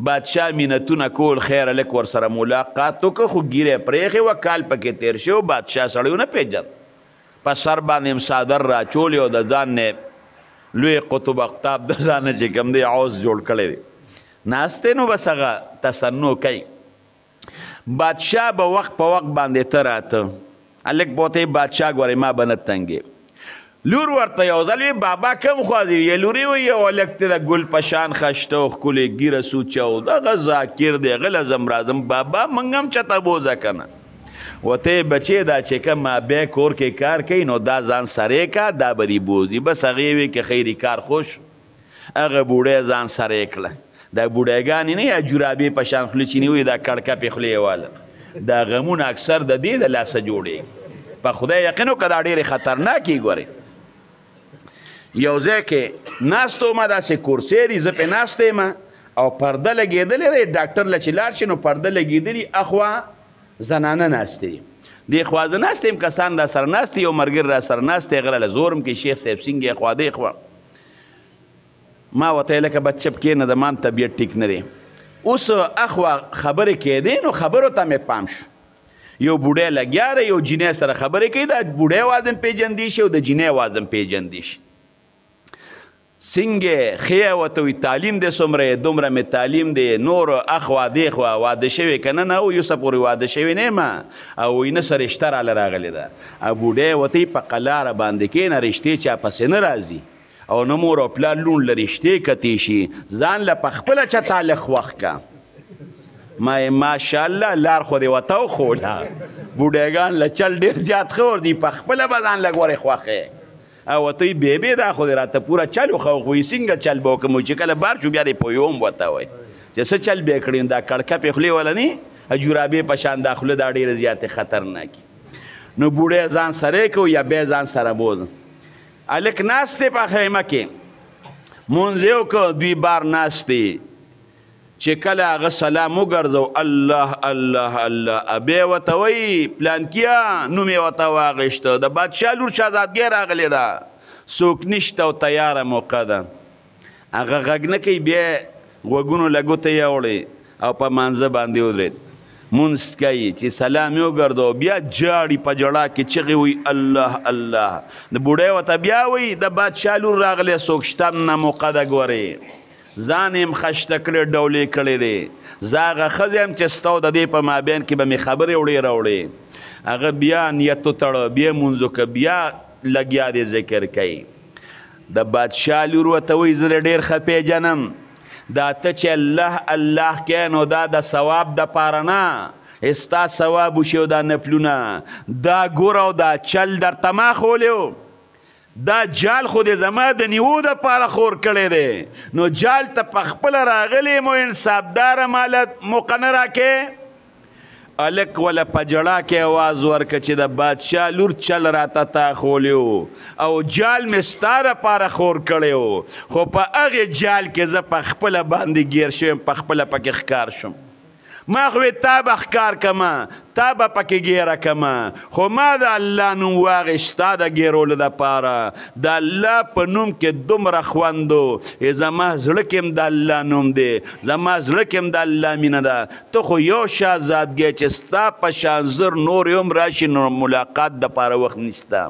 بادشاه مینتونه کول خیر لک ورسره ملاقات وکړه خو ګیره پرېښې وه کال پکې تېر شو بادشاه سړی ونه پېژند په سر باندې څادر راچولې او د ځان نه لوی قطب اقطاب د ځان نه چې کوم دی عوض جوړ کړی دی ناستې نو بس هغه تصنع کوي بادشاه به وخت په وخت باندې ته راته هلک به ورته بادشاه ګورې ما به نه تنګې لور ورته یو ځل وی بابا کم خوا دی وی لورې وی یو هلک ته د ګل په شان خشته او ښکلې ږیره سوچه او دغه ذاکر دی هغه لزم راځم بابا موږ هم چته بوځه که نه وته بچې دا چې کوم بیا کور کې کار کوي نو دا ځان سره کا دا به دې بوځي بس هغې وی که خیري کار خوش هغه بوډۍ ځان سره کړه دا بوډیګانې نه یا جرابې په شان خولې چیني وي دا کړکه پې خولې یې واله دا غمونه اکثر د دې د لاسه جوړېږي په خدای یقین وکړه دا ډېرې خطرناکې ګورې یو ځای کې ناست وم داسې کورسیري زه پې ناست یم او پرده لګېدلې دی ډاکټر له چې لاړ شي نو پرده لګېدلي اخوا زنانه ناستې دې خوا زه ناست یم کسان را سره ناست یو ملګري را سره ناست دی غره له زورم کې شیخ صاحب سینګ یې خوا دې خوا ما ورته لکه بچه کښېنه د مان طبیعت ټیک نه دی اوس اخوا خبرې کېدې نو خبرو ته مې پام شو یو بوډۍ لګیا دی یو جینۍ سره خبرې کوي دا بوډۍ وازم پیژندی شي او د جینۍ وازم پیژندی شي څنګه ښې ورته وي تعلیم دی څومره دومره مې تعلیم دی نور اخوا دې خوا واده شوی که نه نه او یو څه پورې واده شوی نه یم او وایي نه څه رشته راله راغلې ده او بوډۍ ورته په قلاره باندې کښېنه رشتې چا پسې نه راځي او نه مور او پلار لوڼ له رشتې کتې شي ځان له پخپله چا تالق وخت که ما ماشاءالله لار خو دې ورته وښوله بوډیګان له چل ډېر زیات ښه ور دي پخپله به ځان لږ ورې خوښې او ورته وایي بېبې دا خو دې راته پوره چل وښه خو څنګه چل به وکړم چې کله بار شو بیا دې پوهوم ورته وایي چې څه چل به یې کړي دا کړکه پې خولې والا نه جرابې په شان دا خوله دا ډېرې زیاتې خطرناکې نو بوډۍ ځان سره یې کوو یا بیا ځان سره بوځم هلک ناست دی په خیمه کې مونځ یې وکړه دوی بار ناست دی چې کله هغه سلام وګرځو الله الله الله بیا یې ورته وایي پلانکیه نوم یې ورته واخیسته د بادشاه لور شهزادګۍ راغلې ده څوک نشته او تیاره موقع ده هغه غږ نه کوي بیا غوږونو له ګوته یې وړی او په مانځه باندې ودرېد مونځ کوي چې سلام یې وګرځو بیا جاړي په جړا کې چغې وایي الله الله د بوډۍ ورته بیا وایي د بادشاه لور راغلی څوک شته نه موقع ده ګورې ځان یم خشته کړی ډولې کړی دی زه هغه ښځه یم چې ستا د دې په مابین کې به مې خبرې وړې راوړې هغه بیا نیت وتړه بیا مونځ وکړه بیا لګیا دی ذکر کوي د بادشاه لور ورته وایي زه ډېر ښه پیژنم دا ته چې الله الله کې نو دا د ثواب دپاره نه ستا ثواب وشي او دا نفلونه دا ګوره او دا چل درته ما ښولی دا جال خو دې زما د نیو دپاره خور کړی دی نو جال ته پخپله راغلی مو انصافداره ماله موقع نه راکې هلک وله په جړا کې اواز ورکړه چې د بادشاه لور چل راته تا خولی او جال مې ستا دپاره خور کړی و خو په هغې جال کې زه پخپله باندې ګیر شویم پخپله پکې ښکار شم ما خو تا به ښکار کمه تا به پکې ګیره کمه خو ما د الله نوم واخیست ستا د ګیرولو دپاره د الله په نوم کې دومره خوند و زما زړه کې هم د الله نوم دی زما زړه کې هم د الله مینه ده ته خو یو شهزادګۍ چې ستا په شان زر نور هم راشي نو ملاقات دپاره وخت نشته